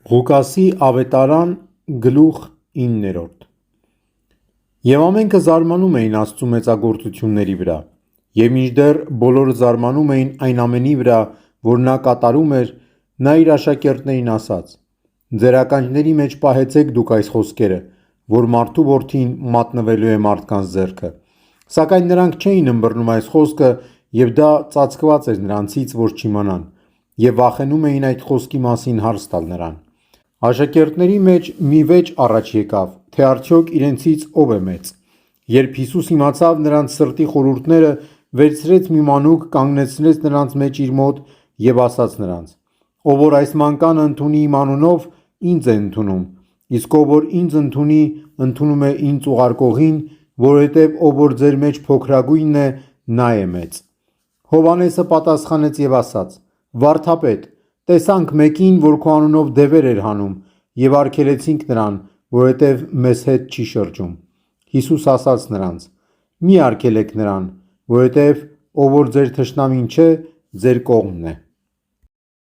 Ղուկասի ավետարան գլուխ 9 Եվ ամենքը զարմանում էին Աստծու մեծագործությունների վրա, և մինչդեռ բոլորը զարմանում էին այն ամենի վրա, որ նա կատարում էր, նա իր աշակերտներին ասաց. «Ձեր ականջների մեջ պահեցեք դուք այս խոսքերը, որ մարդու որդին մատնվելու է մարդկանց ձեռքը»։ Սակայն նրանք չէին ըմբռնում այս խոսքը, և դա ծածկված էր նրանցից, որ չիմանան, և վախենում էին այդ խոսքի մասին հարց տալ նրան։ Աշակերտների մեջ մի վեճ առաջ եկավ, թե արդյոք իրենցից ով է մեծ։ Երբ Հիսուս իմացավ նրանց սրտի խորհուրդները, վերցրեց մի մանուկ, կանգնեցրեց նրանց մեջ իր մոտ և ասաց նրանց. «Ով որ այս մանկանը ընդունի իմ անունով, ինձ է ընդունում, իսկ ով որ ինձ ընդունի, ընդունում է ինձ ուղարկողին, որովհետև ով որ ձեր մեջ փոքրագույնն է, նա է մեծ»։ Հովհաննեսը պատասխանեց և ասաց. «Վարդապետ, տեսանք մեկին, որ քո անունով դևեր էր հանում, և արգելեցինք նրան, որովհետև մեզ հետ չի շրջում»։ Հիսուս ասաց նրանց. «Մի արգելեք նրան, որովհետև ով որ ձեր թշնամին չէ, ձեր կողմն է»։